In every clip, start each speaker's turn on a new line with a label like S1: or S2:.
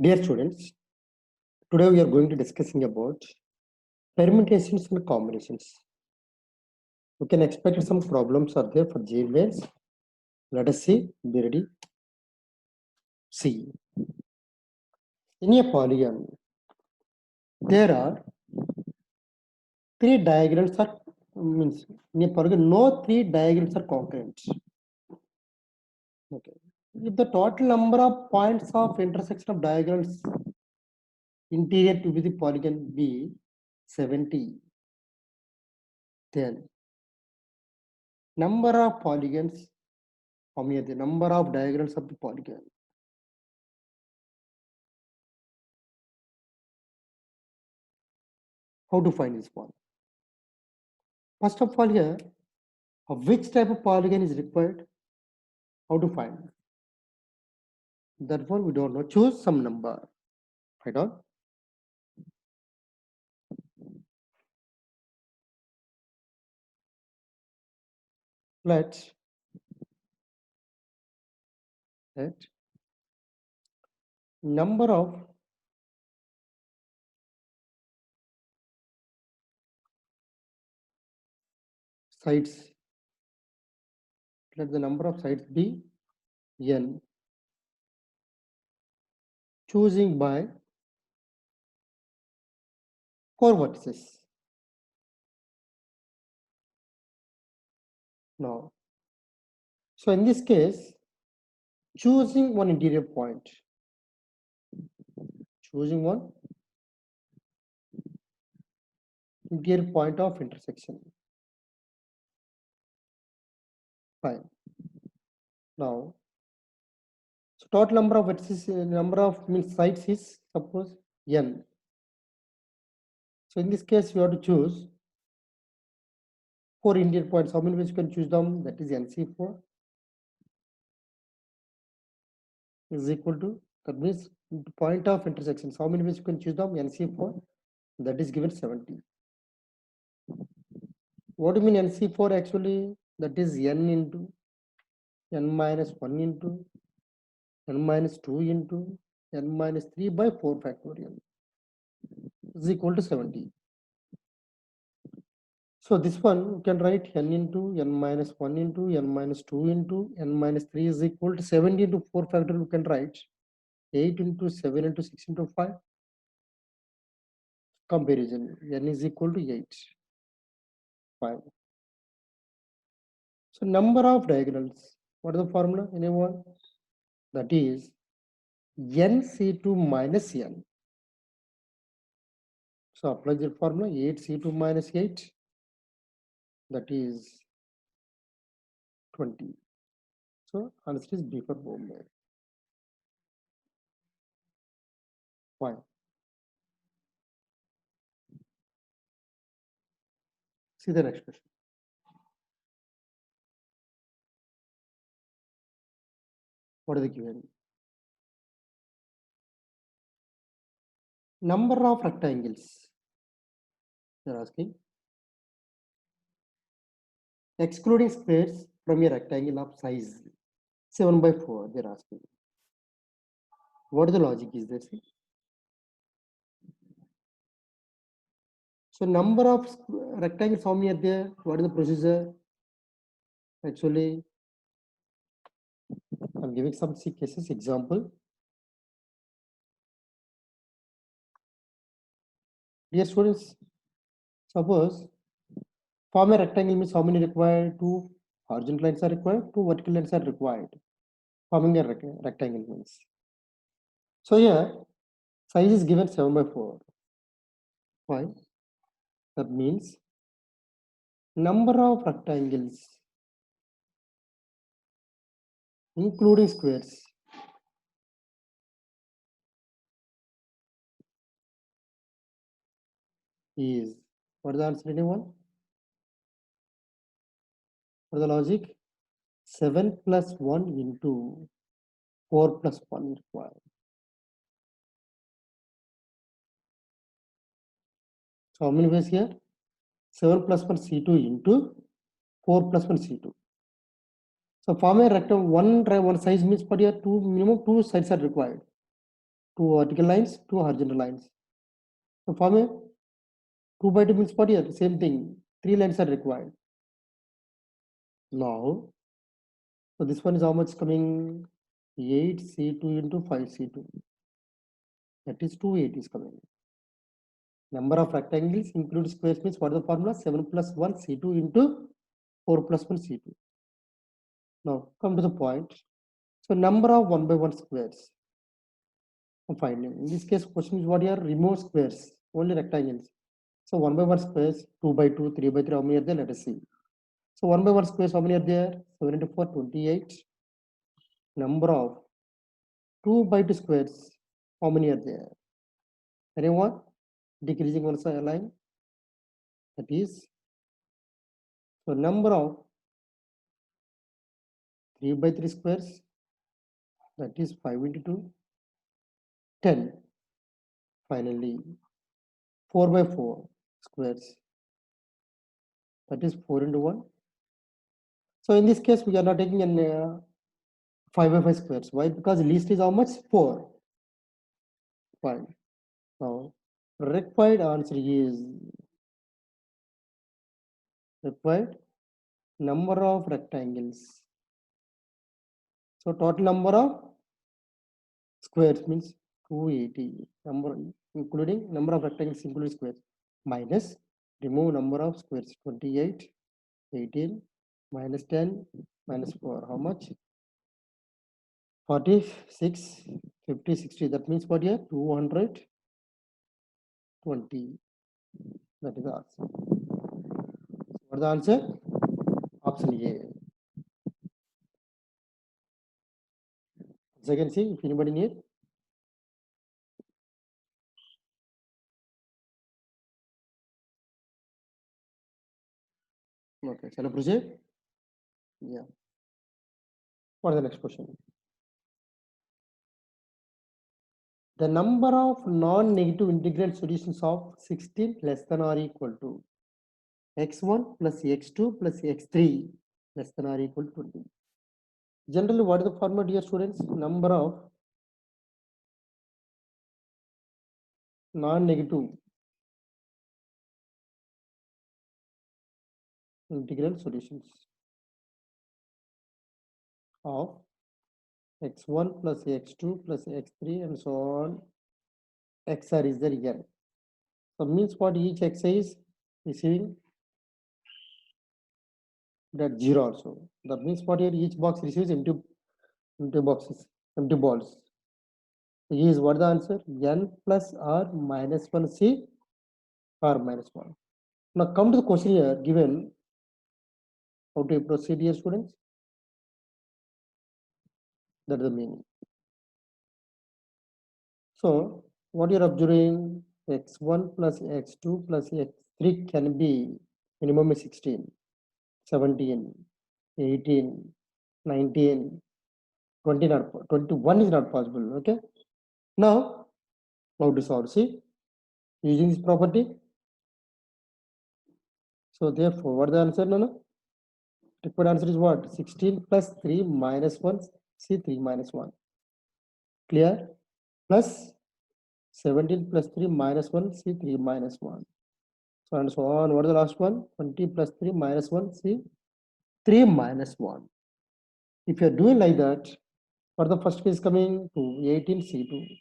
S1: Dear students, today we are going to discussing about permutations and combinations. We can expect some problems are there for J-waves. Let us see, be ready. See, in a polygon, there are three diagonals are means in a polygon, no three diagonals are concurrent. Okay. If the total number of points of intersection of diagonals interior to be the polygon be 70, then number of polygons, the number of diagonals of the polygon. How to find this one? First of all, here, which type of polygon is required? How to find? Therefore, we don't know. Choose some number. Right on. Let number of sides. Let the number of sides be n. Choosing by 4 vertices. Now, so in this case, choosing one interior point. Choosing one interior point of intersection. Fine. Now, so total number of vertices, number of means sides is suppose n. So in this case, you have to choose 4 interior points. How many ways you can choose them? That is NC4 is equal to, that means point of intersections. How many ways you can choose them? NC4, that is given 70. What do you mean NC4 actually? That is n into n minus 1 into n minus 2 into n minus 3 by 4 factorial is equal to 70. So this one you can write n into n minus 1 into n minus 2 into n minus 3 is equal to 70 into 4 factorial. You can write 8 into 7 into 6 into 5. Comparison, n is equal to 8. 5. So number of diagonals. What is the formula? Anyone? That is nC2 minus n. So apply the formula 8C2 minus 8. That is 20. So answer is B for Bombay. Fine. See the next question. What is the given? Number of rectangles. They're asking. Excluding squares from a rectangle of size 7 by 4. They're asking. What is the logic is there? See? So number of rectangles, how many are there? What is the procedure? Actually, I'm giving some cases example. Dear students, suppose form a rectangle means how many required? 2 horizontal lines are required, 2 vertical lines are required. Forming a rectangle means. So here, size is given 7 by 4. Why? That means number of rectangles, including squares, is, what is the answer, anyone? For the logic, 7 plus 1 into 4 plus 1 required. So how many ways here? 7 plus 1 C2 into 4 plus 1 C2. So form a rectangle, one size means for here minimum 2 sides are required. two vertical lines, two horizontal lines. So form a 2 by 2 means what here? Same thing. 3 lines are required. Now, so this one is how much coming? 8C2 into 5C2. That is 280 is coming. Number of rectangles include squares means what is the formula? 7 plus 1 C2 into 4 plus 1 C2. Now come to the point. So number of 1 by 1 squares. I'm finding. In this case, question is what here? Remove squares, only rectangles. So 1 by 1 squares, 2 by 2, 3 by 3, how many are there? Let us see. So 1 by 1 squares, how many are there? 7 into 4, 28. Number of 2 by 2 squares, how many are there? Anyone? Decreasing one side line. That is, so number of 3 by 3 squares, that is 5 into 2, 10. Finally, 4 by 4 squares, that is 4 into 1. So in this case, we are not taking an 5 by 5 squares. Why? Because least is how much? 4. Fine. Now, required answer is required number of rectangles. So total number of squares means 280. Number including number of rectangles including squares minus remove number of squares 28, 18 minus 10 minus 4. How much? 46, 50, 60. That means what here? 220. That is the answer. What is the answer? Option A. Second, see if anybody need. Okay, shall I proceed? Yeah. What is the next question? The number of non-negative integral solutions of 16 less than or equal to x1 plus x2 plus x3 less than or equal to 20. Generally, what is the formula, dear students? Number of non-negative integral solutions of x1 plus x2 plus x3 and so on. XR is there n. So means what each x is receiving that 0 also. That means what here each box receives empty boxes, empty balls. So here is what the answer? N plus R minus 1 C R minus 1. Now come to the question here given. How to proceed here, students? That is the meaning. So what you're observing, x1 plus x2 plus x3 can be minimum is 16, 17, 18, 19, 20 not 21 is not possible. Okay. Now how to solve? See, using this property. So therefore, what the answer? No. Required answer is what? 16 plus 3 minus 1, C 3 minus 1. Clear? Plus 17 plus 3 minus 1, C 3 minus 1. So and so on. What is the last one? 20 plus 3 minus 1, C 3 minus 1. If you are doing like that, what the first case coming to 18 C2,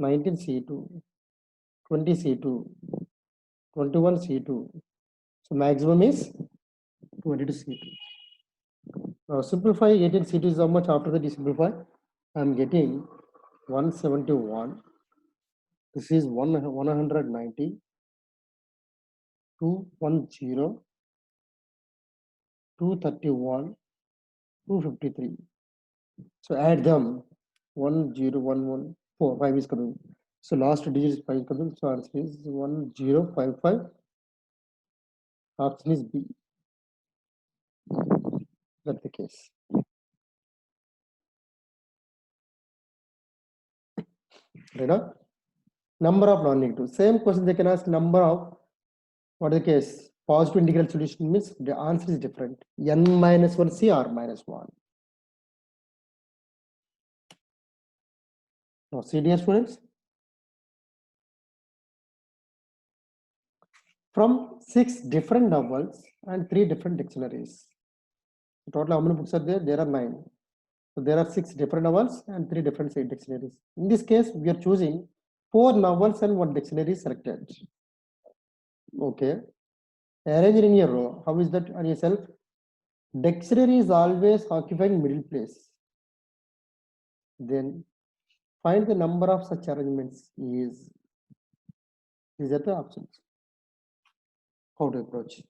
S1: 19 C2, 20 C2, 21 C2. So maximum is 22 C2. Now simplify 18 C2 is how much after that you simplify? I am getting 171. This is 190, 210, 231, 253. So add them 10114. 5 is coming. So last digit is 5 coming. So answer is 1055. Option is B. That's the case. Right? Number of non-negative. Same question they can ask number of, what is the case? Positive integral solution means the answer is different. N minus 1 C R minus 1. Now, see, dear students, from 6 different novels and 3 different dictionaries. Total how many books are there? There are 9. So there are 6 different novels and 3 different dictionaries. In this case, we are choosing 4 novels and 1 dictionary selected. Okay. Arrange in your row. How is that on yourself? Dictionary is always occupying middle place. Then find the number of such arrangements is. These are the options. How to approach.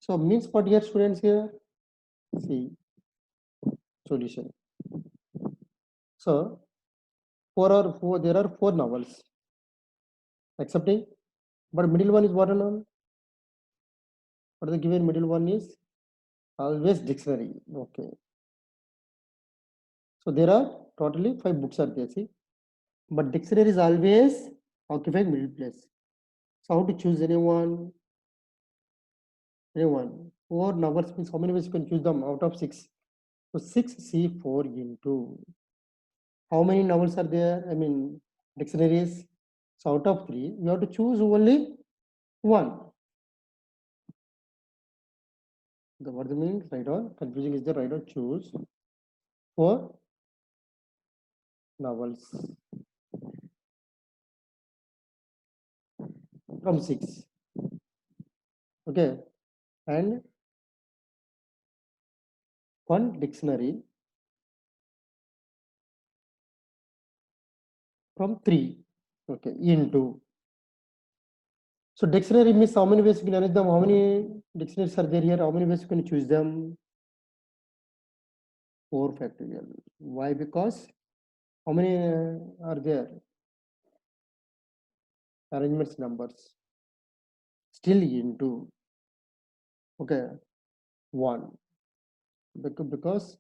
S1: So means what here students here? See solution. So there are 4 novels. Accepting, but middle one is what and all? What the given middle one is? Always dictionary. Okay. So there are totally 5 books are there. See, but dictionary is always occupying middle place. So how to choose anyone? Anyone. 4 novels means how many ways you can choose them out of 6? So 6 C4 into how many novels are there? I mean dictionaries. So out of 3, you have to choose only 1. The what means right on? Confusing is the right on. Choose 4 novels from 6. Okay, and 1 dictionary from 3. Okay, into. So dictionary means how many ways you can arrange them? How many dictionaries are there here? How many ways you can choose them? 4 factorial. Why? Because how many are there? Arrangements numbers. Still into. Okay, 1. Because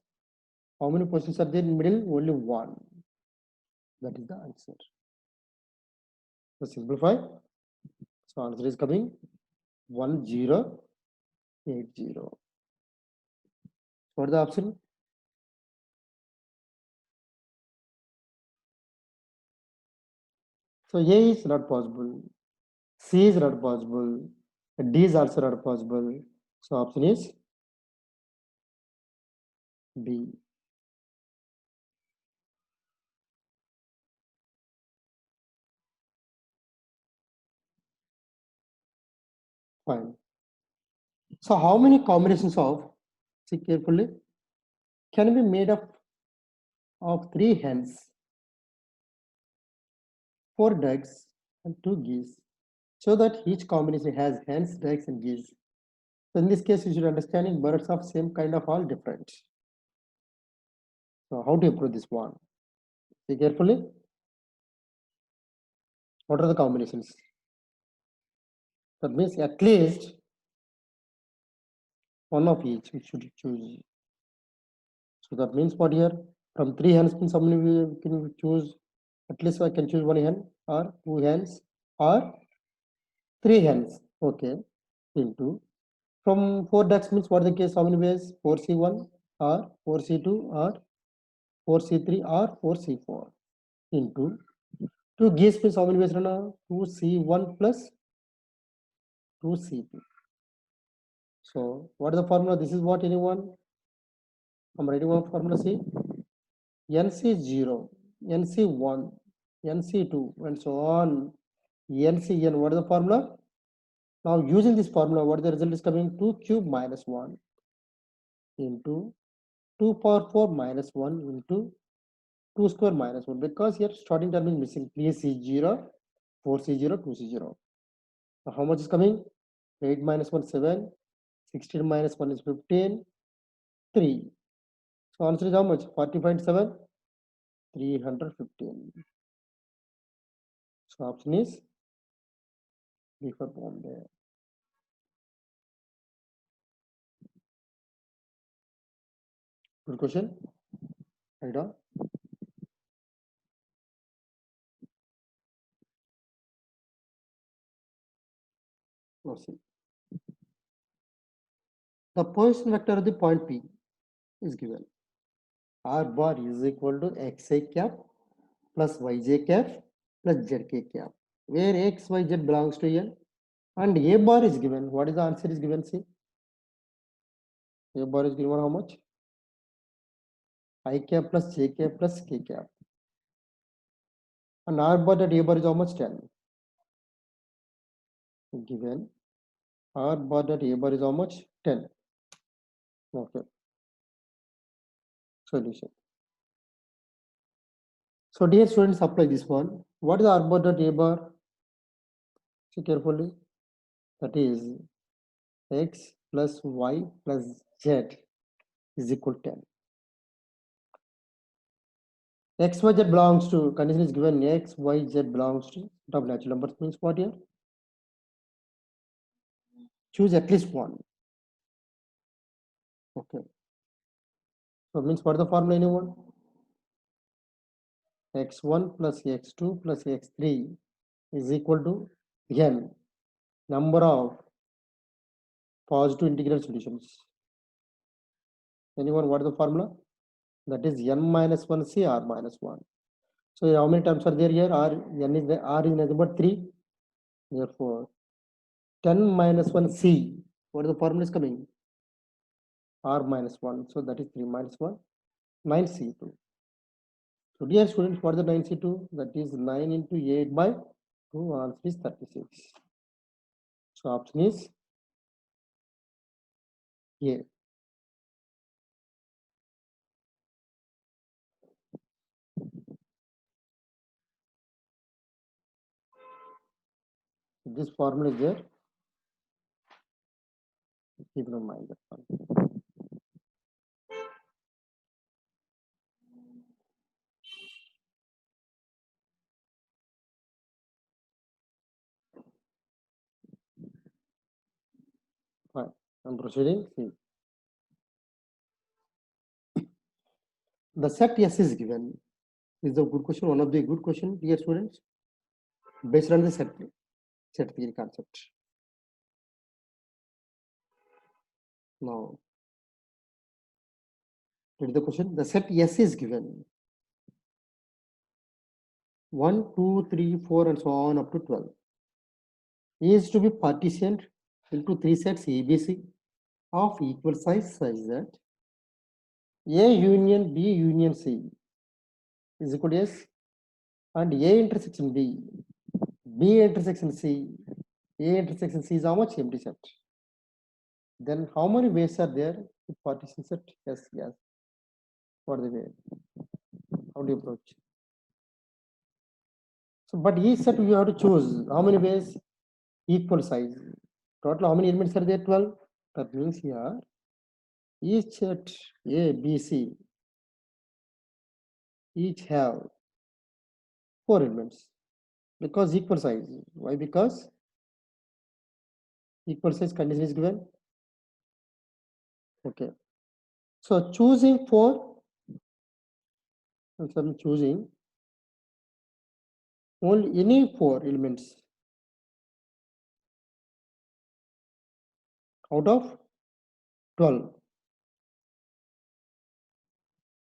S1: how many positions are there in middle? Only 1. That is the answer. So simplify. So answer is coming 1080. What is the option? So A is not possible. C is not possible. D is also not possible. So option is B. Fine. So how many combinations of, see carefully, can be made up of 3 hens, 4 ducks, and 2 geese, so that each combination has hens, ducks, and geese. So in this case, you should understand birds of same kind of all different. So how do you prove this one? See carefully. What are the combinations? That means at least one of each we should choose. So that means what here? From 3 hens means how many we can choose? At least I can choose 1 hen or 2 hens or 3 hens. Okay. Into. From 4 ducks means what the case? How many ways? 4C1 or 4C2 or 4C3 or 4C4. Into. 2 geese means how many ways? 2C1 plus 2C2. So what is the formula? This is what anyone? I'm writing one formula. See, NC0, NC1, NC2, and so on. NCN. What is the formula? Now using this formula, what the result is coming? 2 cube minus 1 into 2 power 4 minus 1 into 2 square minus 1. Because here starting term is missing. 3C0, 4C0, 2C0. So how much is coming? 8 minus 1, 7. 16 minus 1 is 15. 3. So answer is how much? 40.7. 315. So option is B for Bombay. Good question. Right on. Let's see. The position vector of the point P is given. R bar is equal to xi cap plus yj cap plus zk cap, where x, y, z belongs to n, and a bar is given. What is the answer is given? See, a bar is given how much? I cap plus j cap plus k cap, and R bar that a bar is how much? 10. Given R bar that a bar is how much? 10. Okay, solution. So dear students, apply this one. What is R bar dot A bar? See carefully. That is x plus y plus z is equal to 10. X, Y, Z belongs to, condition is given x, y, z belongs to top natural numbers means what here? Choose at least one. Okay. So means what is the formula anyone? X1 plus x2 plus x3 is equal to n number of positive integral solutions. Anyone what is the formula? That is n minus 1 c r minus 1. So how many terms are there here? R is nothing but 3. Therefore 10 minus 1 c. What is the formula is coming? R minus 1. So that is 3 minus 1. 9c2. So dear students, what is the 9c2? That is 9 into 8 by 2, answer is 36. So option is A. This formula is there. Keep in mind that one. Fine. I'm proceeding. See. The set S is given. Is the good question, one of the good question, dear students, based on the set theory concept. Now, read the question. The set S is given 1, 2, 3, 4, and so on up to 12. Is to be partitioned into 3 sets ABC of equal size such that A union B union C is equal to S, and A intersection B, B intersection C, A intersection C is how much? Empty set. Then how many ways are there to partition set? Yes, yes. What are the way? How do you approach? So, but each set you have to choose how many ways? Equal size. Total how many elements are there? 12. That means here each set A, B, C each have 4 elements because equal size. Why? Because equal size condition is given. Okay. So choosing 4, and so I'm choosing only any 4 elements out of 12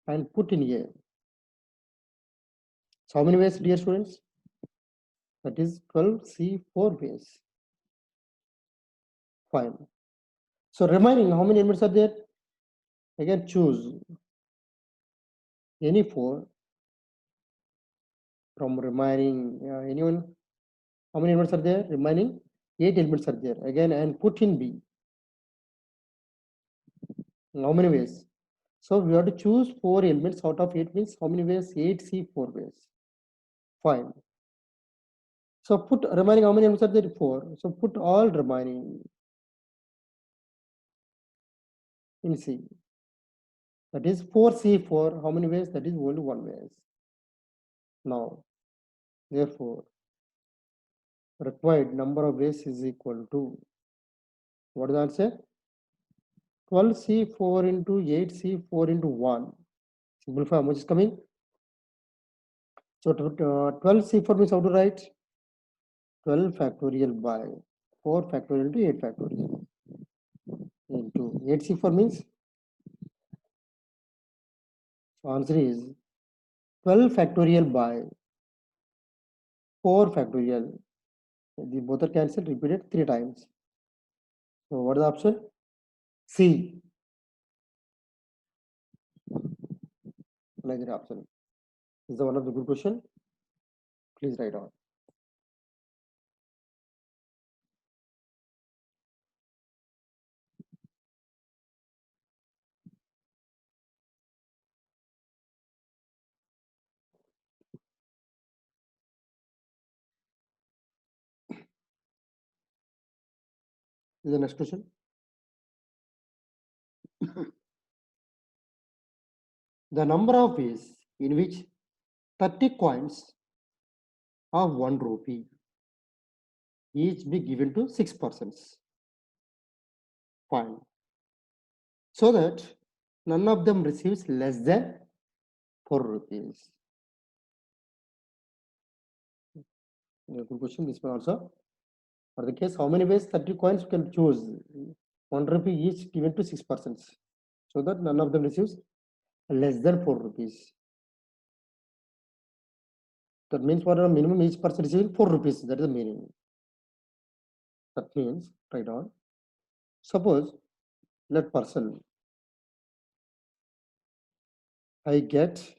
S1: and put in A. So how many ways, dear students? That is 12C 4 ways. Fine. So remaining how many elements are there? Again choose any 4 from remaining anyone. How many elements are there? Remaining 8 elements are there. Again and put in B. How many ways? So we have to choose 4 elements out of 8 means how many ways? 8C 4 ways. Fine. So put remaining how many elements are there? 4. So put all remaining in C. That is 4C4. How many ways? That is only 1 ways. Now, therefore, required number of ways is equal to, what is the answer? 12C4 into 8C4 into 1. Simplify how much is coming? So 12C4 means how to write? 12 factorial by 4 factorial into 8 factorial into 8C4 means So answer is 12 factorial by 4 factorial. The both are cancelled, repeated 3 times. So what is the option? C. Like the option. Is the one of the good question? Please write down. Is the next question? The number of ways in which 30 coins of 1 rupee each be given to 6 persons. Fine. So that none of them receives less than 4 rupees. Good question. This one also. For the case, how many ways 30 coins you can choose? 1 rupee each given to 6 persons. So that none of them receives less than 4 rupees. That means for a minimum each person receiving 4 rupees. That is the meaning. That means, write down. Suppose let person I get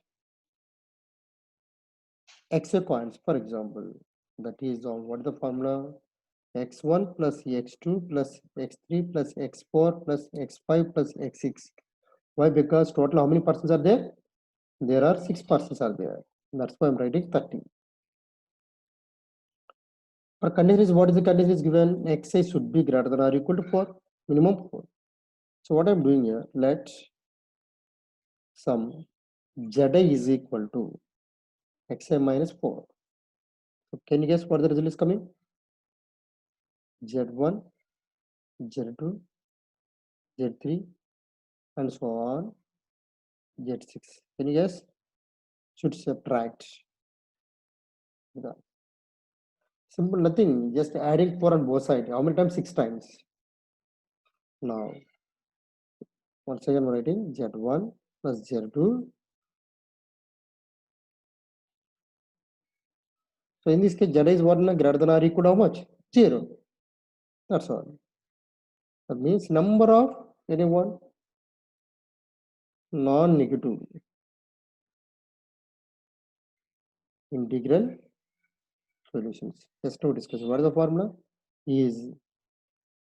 S1: X coins, for example. That is what is the formula? X1 plus X2 plus X3 plus X4 plus X5 plus X6. Why? Because total how many persons are there? There are 6 persons are there. That's why I'm writing 30. For condition is, what is the condition is given? Xi should be greater than or equal to 4, minimum 4. So what I'm doing here, let sum Zi is equal to Xi minus 4. So can you guess what the result is coming? Z1, Z2, Z3, and so on, Z6. Can you guess? Should subtract. Simple, nothing, just adding 4 on both sides. How many times? 6 times. Now, once again, I'm writing Z1 plus Z2. So in this case, Z is 1 greater than or equal to how much? 0. That's all. That means number of anyone non-negative integral solutions. Just to discuss what is the formula is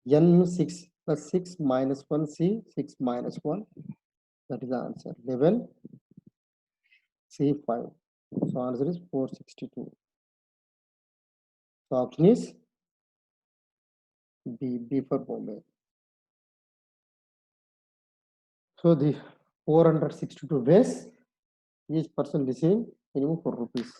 S1: n6 plus 6 minus 1 c 6 minus 1. That is the answer. 11 c5. So answer is 462. So option is B for Bombay. So the 462 ways each person receiving minimum 4 rupees.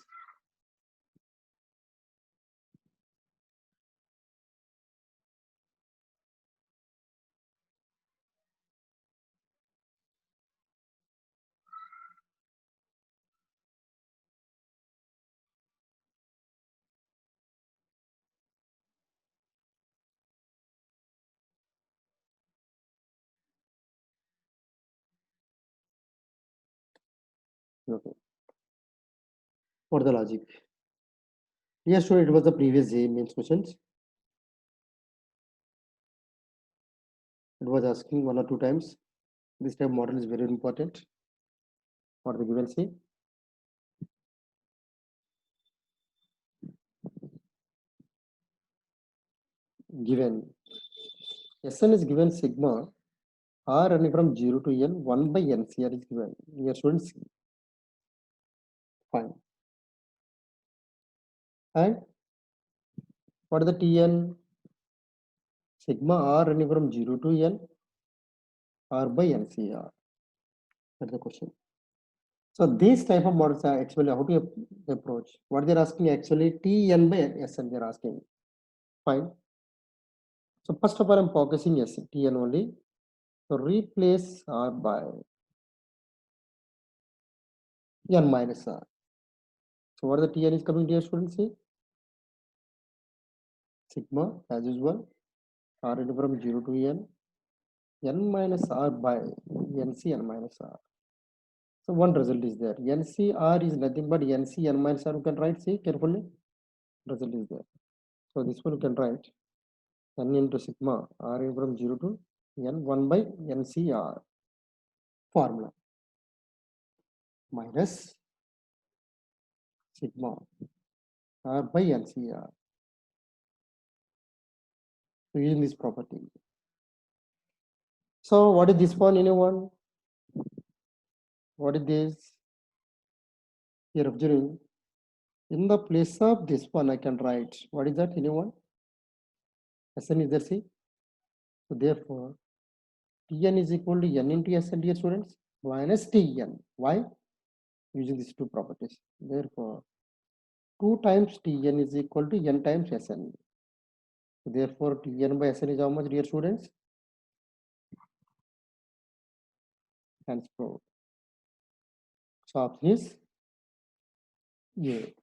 S1: Okay. For the logic. Yes, sure, it was the previous J means questions. It was asking 1 or 2 times. This type model is very important for the given C. Given Sn is given sigma r running from 0 to n 1 by ncr is given. Here students fine. And what is the Tn? Sigma r running from 0 to n r by ncr. That's the question. So these type of models are actually how to approach. What they're asking actually Tn by Sn they're asking. Fine. So first of all, I'm focusing Tn only. So replace r by n minus r. So what the Tn is coming, dear students? See? Sigma as usual r from 0 to n minus r by nc n minus r. So one result is there. NCR is nothing but NC n minus r. You can write, see carefully. Result is there. So this one you can write n into sigma r from 0 to n 1 by NCR formula minus sigma r by NCR. So using this property. So what is this one, anyone? What is this? Here observing. In the place of this one, I can write. What is that, anyone? Sn is there, see? So therefore, Tn is equal to n into Sn, dear students, minus Tn. Why? Using these two properties. Therefore, 2 times Tn is equal to n times Sn. Therefore, Tn by Sn is how much, dear students? Hence proved. So option is A.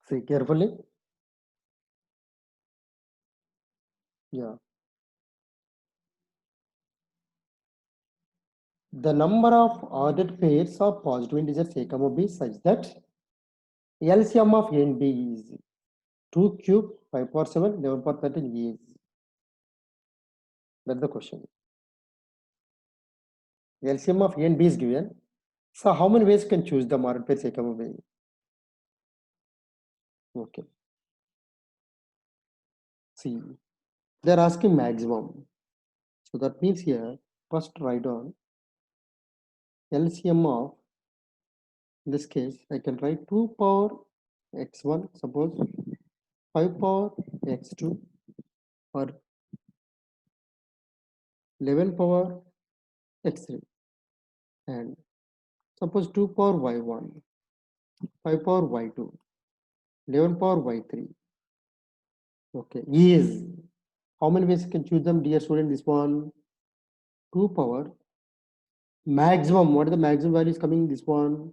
S1: See carefully. Yeah. The number of ordered pairs of positive integers a comma b such that LCM of a and b is 2 cube 5 power 7 11 power 13 is. That's the question. LCM of a and b is given. So how many ways can choose the ordered pairs a comma b? Okay. See, they're asking maximum. So that means here first write down LCM of, in this case I can write 2 power x1, suppose 5 power x2 or 11 power x3, and suppose 2 power y1, 5 power y2, 11 power y3. Okay, is how many ways you can choose them, dear student? This one 2 power maximum. What is the maximum value is coming? This one,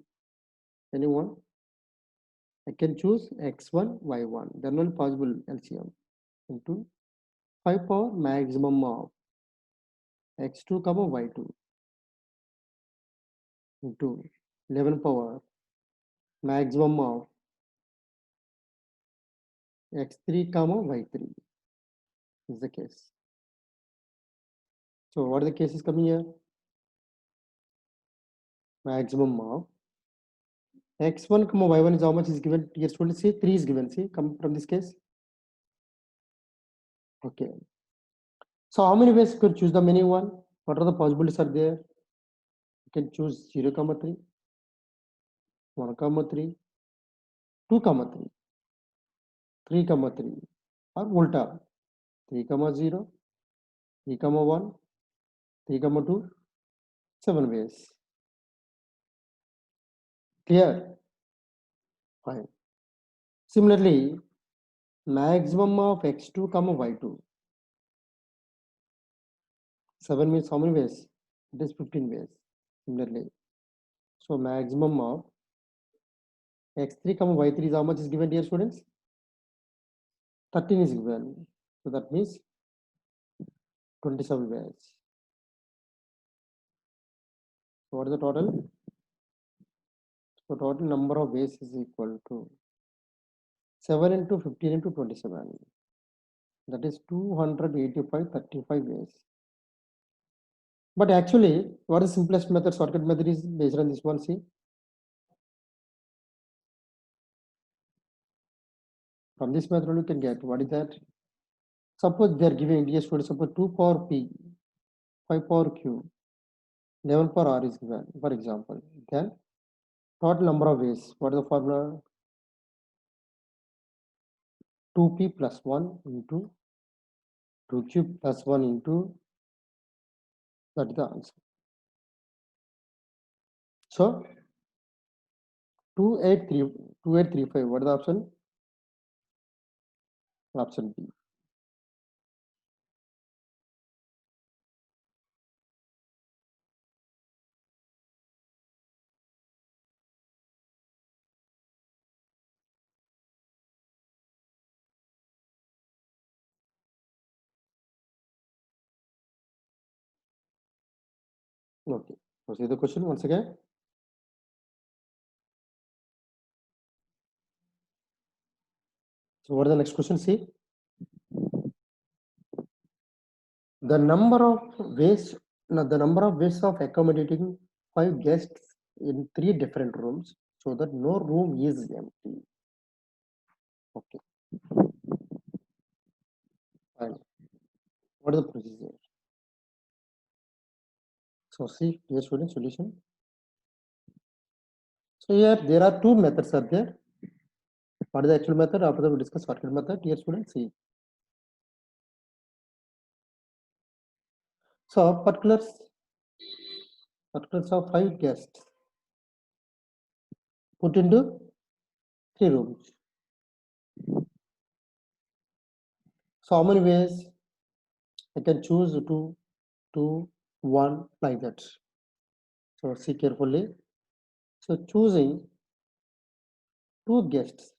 S1: anyone? I can choose x1 y1. Then only possible LCM into 5 power maximum of x2 comma y2 into 11 power maximum of x3 comma y3 is the case. So what are the cases coming here? Maximum of x1 comma y1 is how much is given? Here students, see 3 is given. See, come from this case. Okay. So how many ways you could choose the many one? What are the possibilities are there? You can choose 0 comma 3, 1 comma 3, 2 comma 3, 3 comma 3, or ulta 3 comma 0, 3 comma 1, 3 comma 2, 7 ways. Clear? Fine. Similarly, maximum of x2 comma y2. 7 means how many ways? It is 15 ways. Similarly. So maximum of x3 comma y3 is how much is given, dear students? 13 is given. So that means 27 ways. So what is the total? So total number of ways is equal to 7 into 15 into 27. That is 285, 35 ways. But actually, what is simplest method, shortcut method is based on this one. See, from this method you can get what is that? Suppose they are giving, dear students, suppose 2 power p, 5 power q, 11 power r is given, for example. Then total number of ways. What is the formula? 2p plus 1 into 2q plus 1 into, that is the answer. So 2835. What is the option? Option B. Okay. So see the question once again. So what is the next question? See, the number of ways, now the number of ways of accommodating 5 guests in 3 different rooms so that no room is empty. Okay, fine. What is the procedure? So see, dear student, solution. So here there are 2 methods are there. What is the actual method? After that we discuss shortcut method. Dear student, see. So particulars of 5 guests put into 3 rooms. So how many ways I can choose 2, 1 like that. So see carefully. So choosing 2 guests.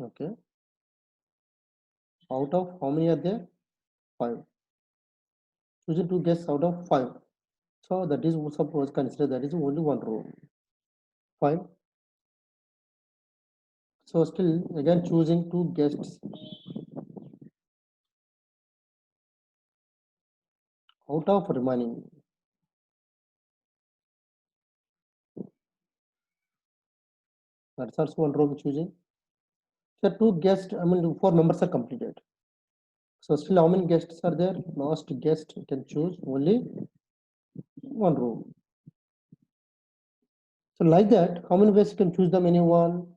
S1: Okay. Out of how many are there? 5. Choosing 2 guests out of 5. So that is suppose consider that is only 1 room. Fine. So still again choosing 2 guests out of remaining. That's also 1 room choosing. So 2 guests, I mean 4 members are completed. So still how many guests are there? Last guest you can choose only 1 room. So like that, how many ways you can choose them anyone?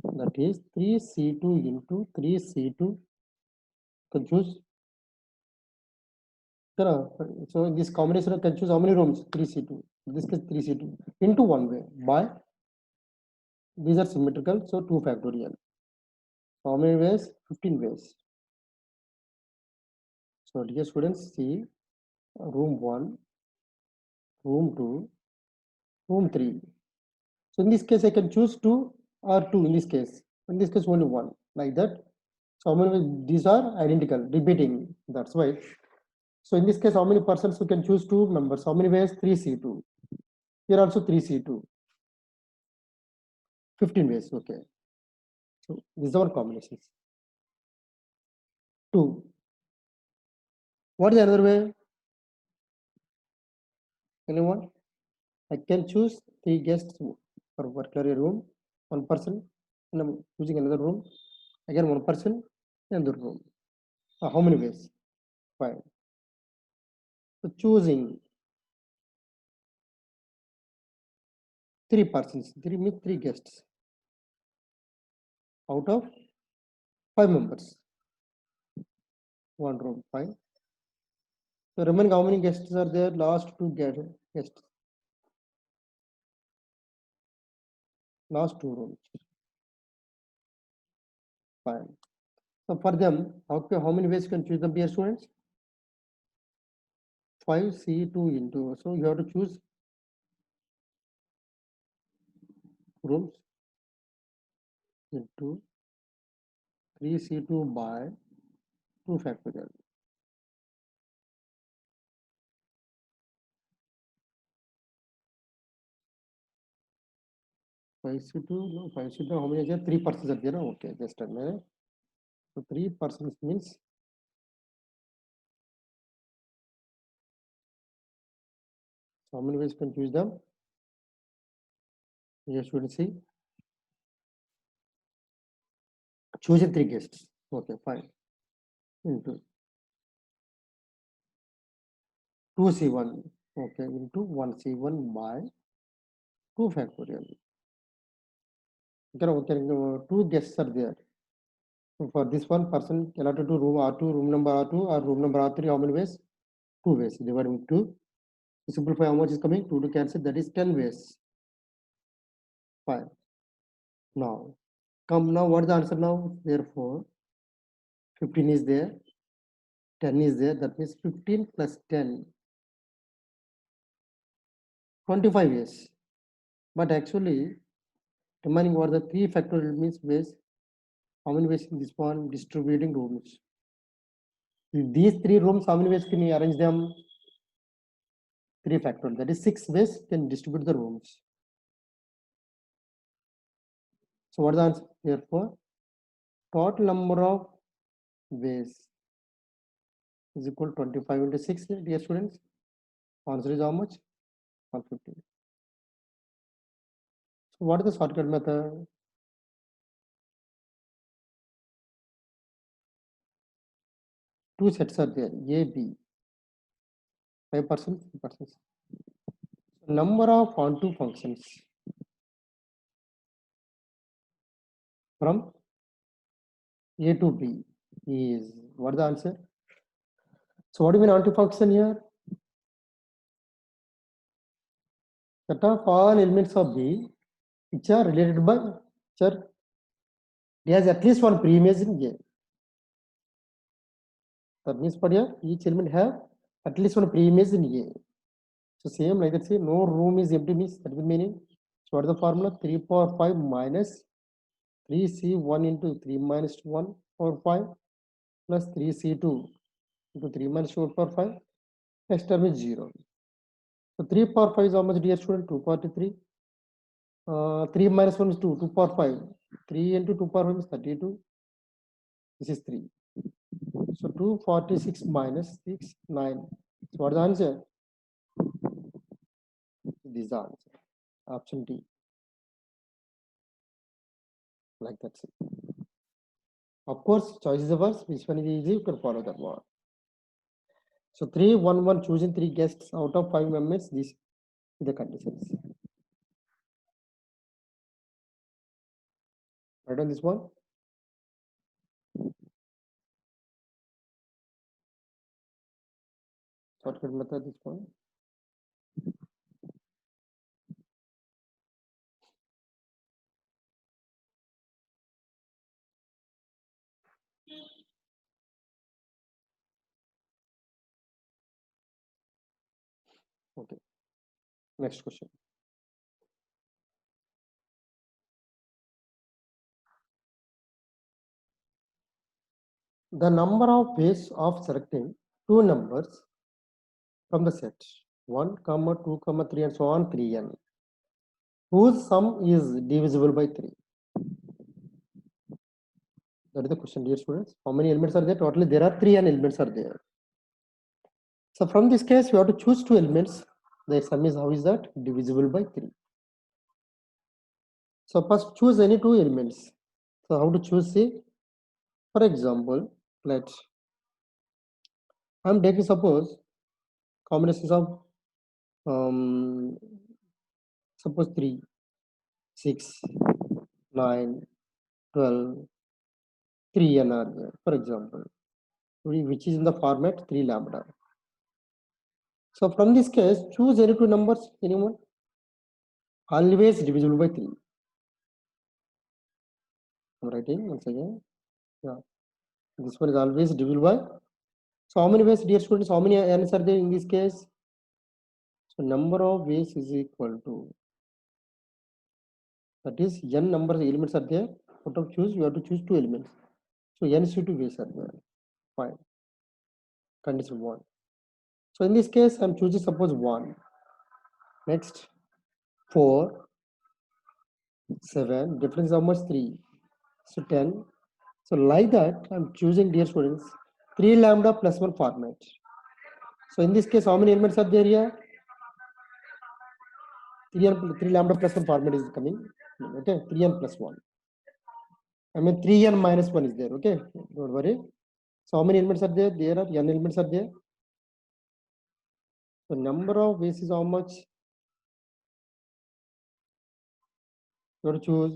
S1: That is 3C2 into 3C2. Can choose. So in this combination I can choose how many rooms? 3C2. In this case 3C2 into 1 way. By these are symmetrical, so 2 factorial. So how many ways? 15 ways. So dear students, see room 1, room 2, room 3. So in this case I can choose 2 or 2 in this case. In this case only 1 like that. So how many these are identical, repeating. That's why. So in this case, how many persons we can choose 2 members? How many ways? 3C2. Here also 3C2. 15 ways. Okay. So these are combinations. 2. What is the another way? Anyone? I can choose 3 guests for particular room. 1 person. And I'm choosing another room. Again 1 person. Another room. How many ways? 5. So choosing 3 persons. 3 means 3 guests out of 5 members. 1 room. 5. So remaining how many guests are there? Last 2 guests. Last 2 rooms. Fine. So for them, how many ways you can choose them, dear students? 5C2 into. So you have to choose rooms into 3C2 by 2 factorial. 5C2, no, 5C2, how many is there? 3 persons are there. No? Okay, just a minute. So 3 persons means how many ways you can choose them? You should see. Choosing 3 guests. Okay, fine. Into 2C1. Okay, into 1C1 by 2 factorial. Okay, 2 guests are there. So for this one person allotted to room R2, room number R2 or room number R3, how many ways? 2 ways. Dividing 2. To simplify, how much is coming? 2 to cancel, that is 10 ways. Fine. Now, what is the answer now? Therefore, 15 is there, 10 is there, that means 15 plus 10, 25 ways. But actually, remaining what the 3 factorial means ways. How many ways in this one? Distributing rooms. These three rooms, how many ways can you arrange them? 3 factorial. That is 6 ways can distribute the rooms. So what is the answer? Therefore, total number of ways is equal to 25 into 6, dear students. Answer is how much? 150. So what is the shortcut method? Two sets are there, A, B. 5%, 3%. So number of onto functions from A to B is, what is the answer? So what do you mean onto function here? Set of all elements of B which are related by, which are, it has at least one pre-image in A. That means for here, each element have at least one pre-image in A. So same like that, say no room is empty means that will meaning. So what is the formula? 3 power 5 minus 3C1 into 3 minus 1 power 5 plus 3C2 into 3 minus 2 power 5. Next term is 0. So 3 power 5 is how much, dear student? 2 power 3. 3 minus 1 is 2, 2 power 5. 3 into 2 power 5 is 32. This is 3. So 246 minus 6, 9. So what is the answer? This is the answer. Option D. Like that. Of course, choice is yours. Which one is easy? You can follow that one. So 3, 1, 1, choosing 3 guests out of 5 members. This is the conditions. Right on this one. Shortcut method, this one. Okay. Next question. The number of ways of selecting two numbers from the set 1, 2, 3 and so on 3n, whose sum is divisible by 3. That is the question, dear students. How many elements are there? Totally there are 3n elements are there. So from this case, you have to choose two elements. The sum is, how is that? Divisible by 3. So first choose any two elements. So how to choose? See, for example, let I'm taking suppose combinations of suppose 3, 6, 9, 12, 3 and are there, for example, which is in the format 3 lambda. So from this case, choose any two numbers, anyone, always divisible by 3. I'm writing once again. Yeah, this one is always divisible by. So how many ways, dear students, how many n's are there in this case? So number of ways is equal to, that is n number of elements are there. Out of choose, you have to choose two elements. So n is 2 ways are there. Fine. Condition 1. So in this case, I'm choosing suppose 1. Next, 4, 7, difference how much? 3. So 10. So like that, I'm choosing, dear students, 3 lambda plus 1 format. So in this case, how many elements are there here? 3 lambda plus 1 format is coming. Okay, 3n plus 1. I mean 3n minus 1 is there. Okay, don't worry. So how many elements are there? There are n elements are there. The number of ways is how much? You have to choose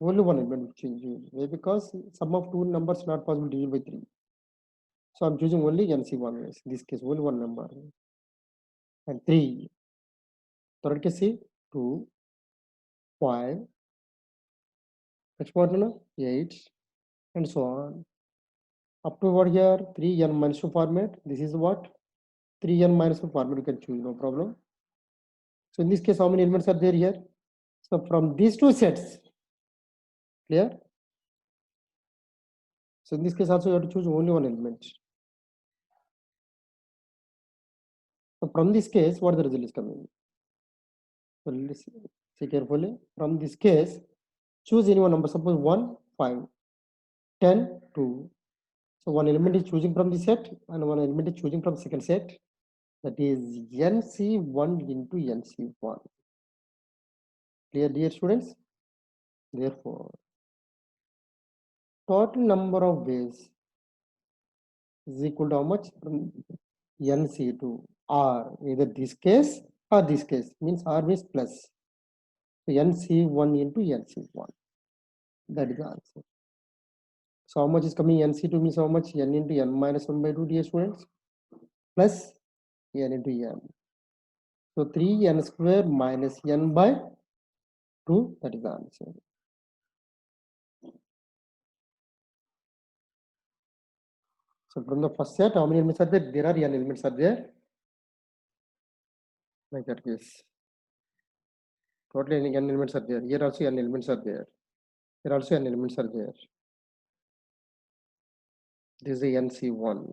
S1: only one element change. Why? Because sum of two numbers not possible to divide by 3. So I'm choosing only NC1 ways. In this case, only one number. And 3. Third case, 2, 5. Next one, 8, and so on. Up to what here? 3n minus 2 format. This is what? 3n minus 2 format you can choose, no problem. So in this case, how many elements are there here? So from these two sets, clear? So in this case also you have to choose only one element. So from this case, what the result is coming? So let's see carefully. From this case, choose any one number. Suppose 1, 5, 10, 2. So one element is choosing from the set and one element is choosing from second set. That is NC1 into NC1. Clear, dear students? Therefore, total number of ways is equal to how much? NC2 or either this case or this case. Means R means plus. So NC1 into NC1. That is the answer. So how much is coming? NC2 means how much? N into N minus 1 by 2, dear students, plus N into N. So 3N square minus N by 2, that is the answer. So from the first set, how many elements are there? There are N elements are there. Like that case. Totally N elements are there. Here also N elements are there. Here also N elements are there. This is the NC1.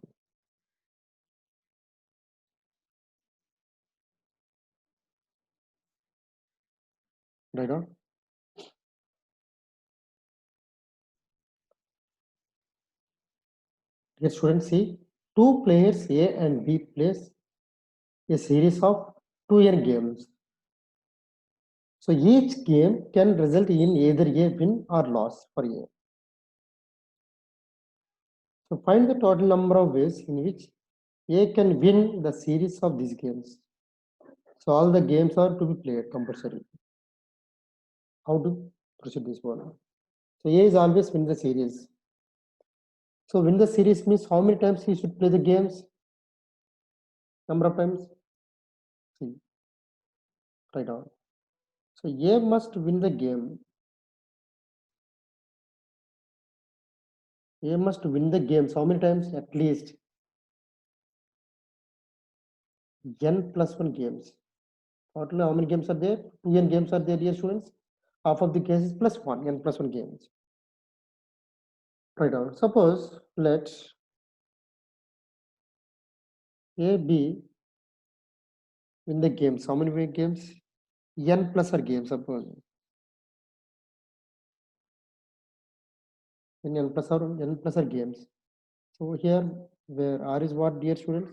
S1: Right on? Yes, students, see, two players A and B plays a series of 2N games. So each game can result in either a win or loss for A. So find the total number of ways in which A can win the series of these games. So all the games are to be played compulsory. How to proceed this one? So A is always win the series. So win the series means how many times he should play the games? Number of times? See, right on. So A must win the game. A must win the games. How many times? At least N plus 1 games. Total how many games are there? 2N games are there, dear students. Half of the cases plus 1, N plus 1 games. Right on. Suppose let A, B win the games. How many games? N plus R games, suppose. In N plus R games. So here, where R is what, dear students?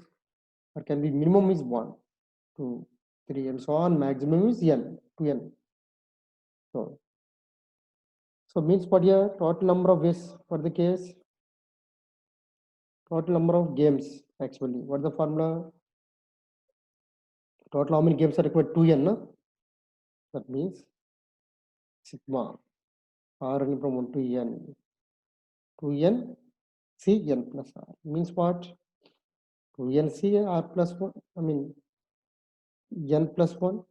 S1: R can be minimum is 1, 2, 3, and so on. Maximum is N, 2N. So means what here? Total number of ways for the case. Total number of games actually. What the formula? Total how many games are required? 2N. No? That means sigma R n from 1 to N. 2N C N plus R. Means what? 2N C R plus 1. I mean N plus 1.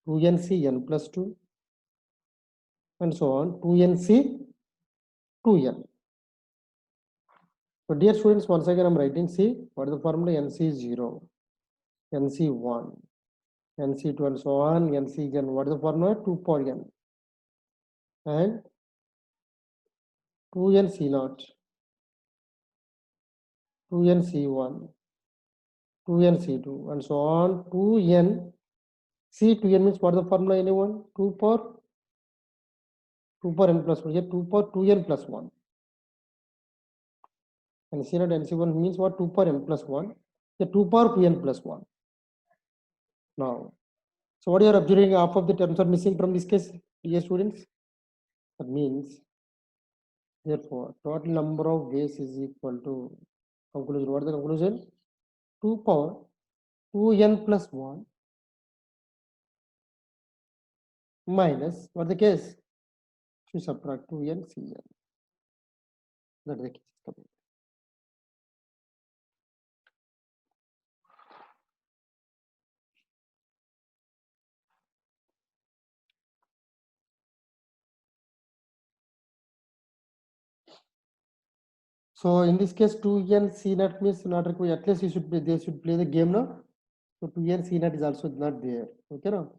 S1: 2N C N plus 2. And so on. 2N C 2N. So dear students, once again I'm writing C. What is the formula? NC 0. NC 1. NC2 and so on, NCN. What is the formula? 2 power n. And 2n C0, 2n C1, 2n C2, and so on. 2n C2n means what is the formula? Anyone? 2 power n plus 1. Here 2 power 2n plus 1. And C0 and C1 means what? 2 power n plus 1. Here 2 power 2n plus 1. Now, so what you are observing, half of the terms are missing from this case, dear students. That means, therefore, total number of ways is equal to conclusion. What is the conclusion? 2 power 2n plus 1 minus, what the case? To subtract 2n Cn. That is the case coming. So in this case, 2n C naught means not required. At least you should play, they should play the game now. So 2n C naught is also not there. Okay, now.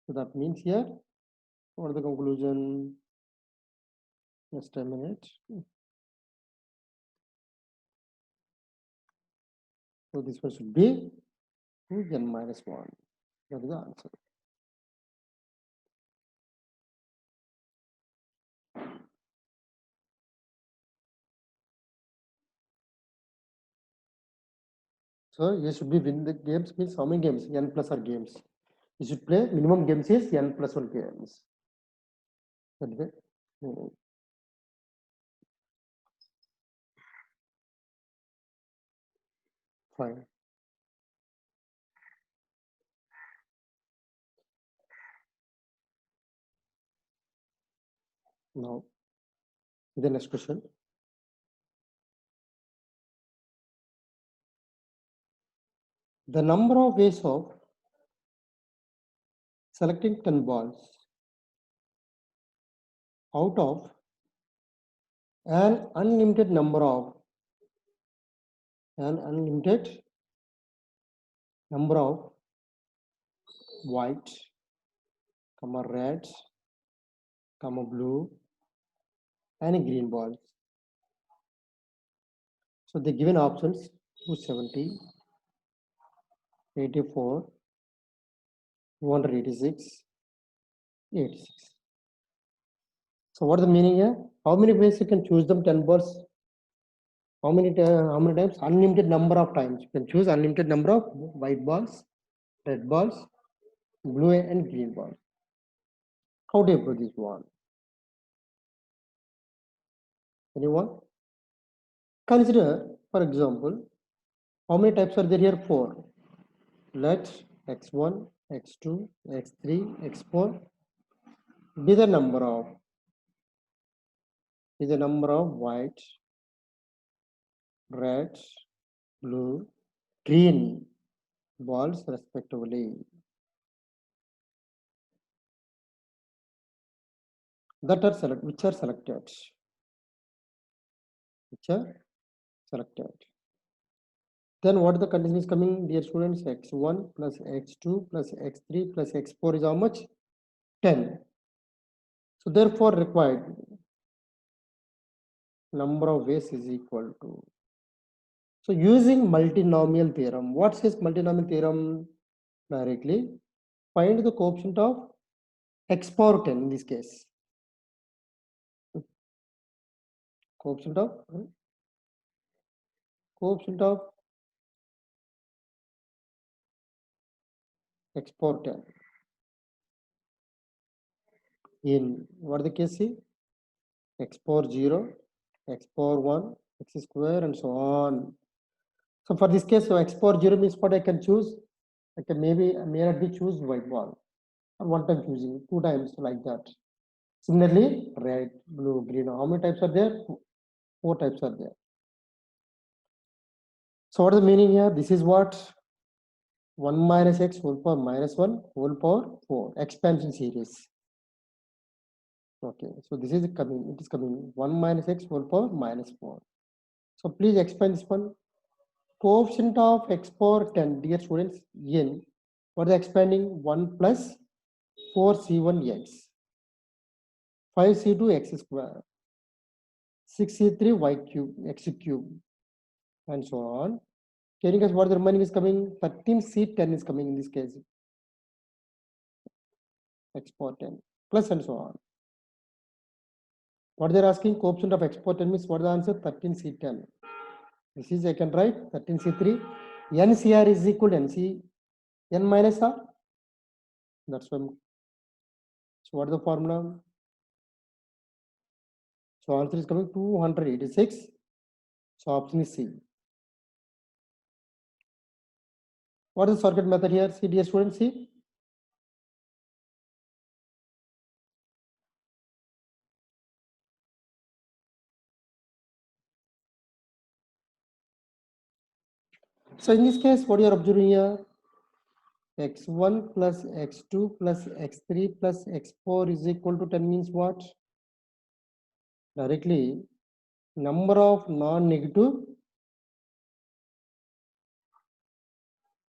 S1: So that means here, what is the conclusion? Just a minute. So this one should be 2n minus 1. That is the answer. So you should be win the games means how many games? N plus are games. You should play minimum games is n plus 1 games. That is it. Fine. Now the next question. The number of ways of selecting 10 balls out of an unlimited number of white, red, blue, and green balls. So the given options 270, 84, 286, 86. So what is the meaning here? How many ways you can choose them 10 balls? How many times? Unlimited number of times. You can choose unlimited number of white balls, red balls, blue and green balls. How do you approach this one? Anyone? Consider, for example, how many types are there here? 4. Let x1, x2, x3, x4 be the number of white, red, blue, green balls respectively. That are selected, which are selected. Then what the condition is coming, dear students? X1 plus x2 plus x3 plus x4 is how much? 10. So therefore required number of ways is equal to. So using multinomial theorem, what says multinomial theorem? Directly find the coefficient of x power 10 in this case. Coefficient of x power 10 in what the case see? X power 0, x power 1, x square and so on. So for this case, so x power 0 means what I can choose? I can may not be choose white ball. Or one time choosing, 2 times like that. Similarly, red, blue, green. How many types are there? 4 types are there. So what is the meaning here? This is what 1 minus x whole power minus 1 whole power 4 expansion series. Okay, so this is coming, it is coming 1 minus x whole power minus 4. So please expand this one. Coefficient of x power 10, dear students, n. What is expanding? 1 plus 4c1x, 5c2 x square, 6c3 y cube, x cube, and so on. Can you guess what the remaining is coming? 13c10 is coming in this case. X power 10 plus and so on. What they're asking, coefficient of x power 10 means what is the answer? 13c10. This is I can write 13c3. NCR is equal to NC n minus r. That's why. So what is the formula? So answer is coming 286. So option is C. What is the shortcut method here? See, dear students, see. So in this case, what you are observing here? x1 plus x2 plus x3 plus x4 is equal to 10 means what? Directly, number of non-negative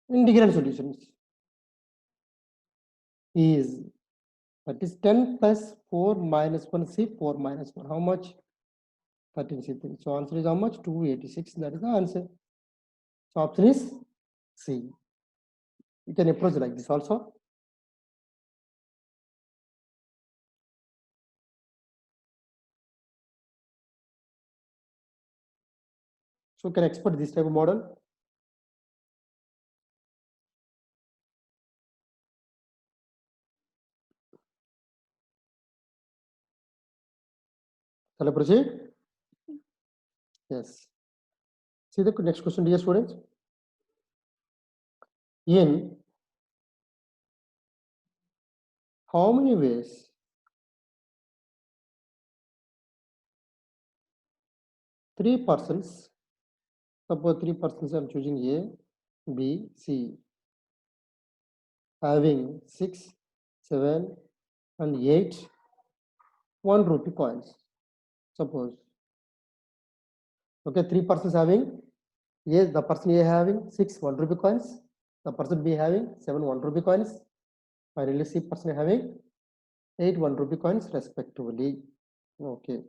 S1: integral solutions is, that is 10 plus 4 minus 1 C 4 minus 1. How much? 13C3. So answer is how much? 286. That is the answer. So option is C. You can approach like this also. So you can expect this type of model. Shall I proceed? Yes. See the next question, dear students. In how many ways three persons, suppose three persons are choosing A, B, C, having 6, 7, and 8 1 rupee coins. Suppose. Okay, three persons having A, the person A having 6 1 rupee coins, the person B having 7 1 rupee coins, finally C person having 8 1 rupee coins respectively. Okay.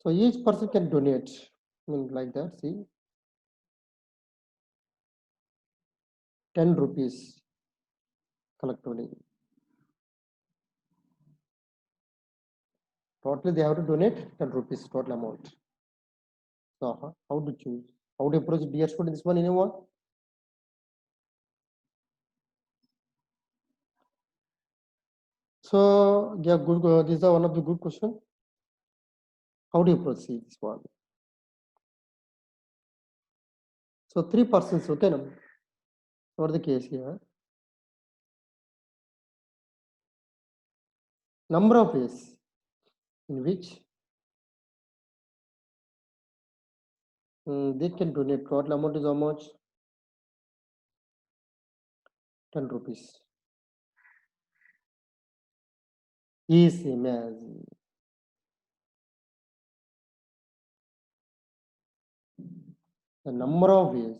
S1: So each person can donate. I mean like that. See, 10 rupees collectively. Totally they have to donate 10 rupees total amount. So how to choose? How to approach dear student this one anyone? So yeah, good. This is one of the good question. How do you proceed this one? So three persons, okay, no? What the case here? Number of ways in which they can donate. Total amount is how much? 10 rupees. Is same as the number of ways.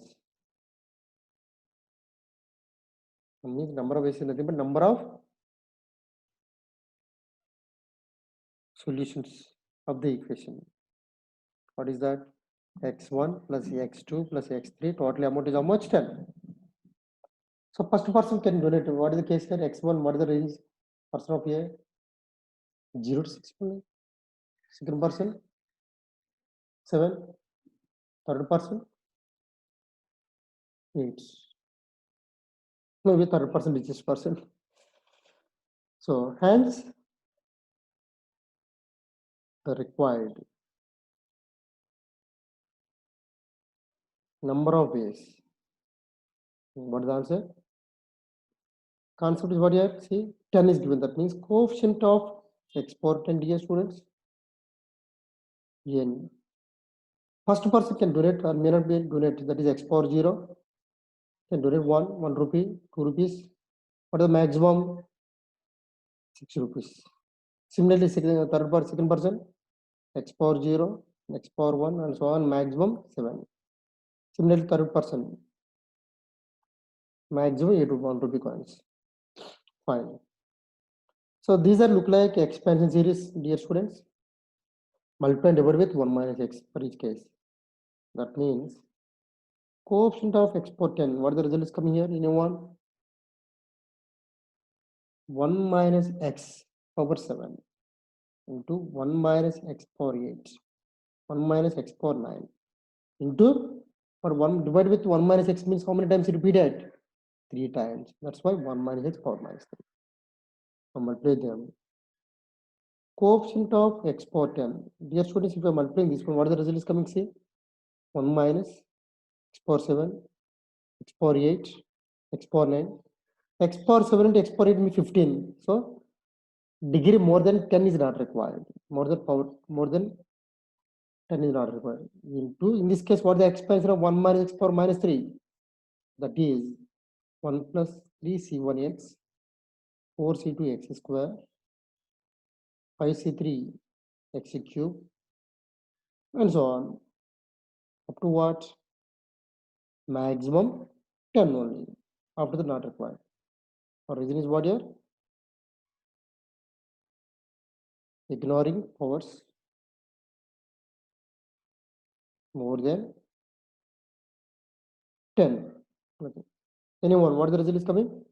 S1: Means number of ways is nothing but number of solutions of the equation. What is that? X1 plus X2 plus X3. Total amount is how much? 10. So first person can donate. What is the case here? X1, what is the range? Person of A? 0 to 6. Second person? 7. Third person? 8. No, with third person, richest person. So hence the required number of ways. What is the answer? Concept is what here? See, 10 is given. That means coefficient of export and dear students. N. First person can donate or may not be donate. That is x power 0. Can donate 1 rupee, 2 rupees. What is the maximum? 6 rupees. Similarly, second person, x power 0, x power 1, and so on, maximum 7. Similarly, third person, maximum 8 1 rupee coins. Fine. So these are look like expansion series, dear students. Multiply and divide with 1 minus x for each case. That means coefficient of x power 10. What the result is coming here? In a 1 minus x power 7 into 1 minus x power 8, 1 minus x power 9 into, for 1 divided with 1 minus x means how many times repeated? 3 times. That's why 1 minus x power minus 3. So multiply them. Coefficient of x power 10. Dear students, if you are multiplying this one, what the result is coming? See, 1 minus x power 7, x power 8, x power 9. X power 7 and x power 8 means 15. So degree more than 10 is not required. More than 10 is not required. In this case, what the expansion of 1 minus x power minus 3? That is 1 plus 3c1x, 4c2x square, 5c3 x cube, and so on. Up to what? Maximum 10 only. After that, not required. Our reason is what here? Ignoring powers more than 10. Okay. Anyone, what the result is coming?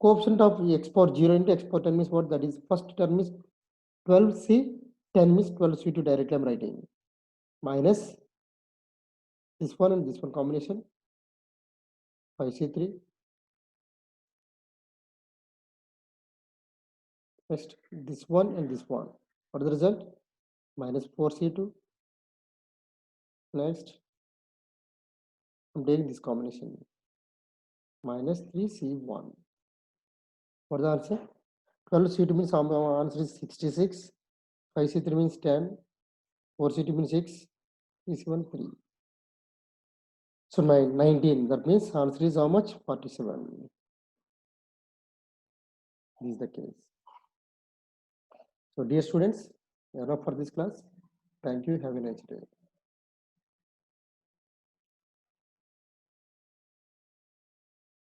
S1: Coefficient of x power 0 into x power 10 means what? That is first term is 12c, 10 means 12c2 directly I'm writing. Minus this one and this one combination, 5c3. Next, this one and this one. What is the result? Minus 4c2. Next, I'm taking this combination. Minus 3c1. What is the answer? 12c2 means answer is 66. 5c3 means 10. 4c2 means 6. 3c1 3. So 19. That means answer is how much? 47. This is the case. So dear students, enough for this class. Thank you. Have a nice day.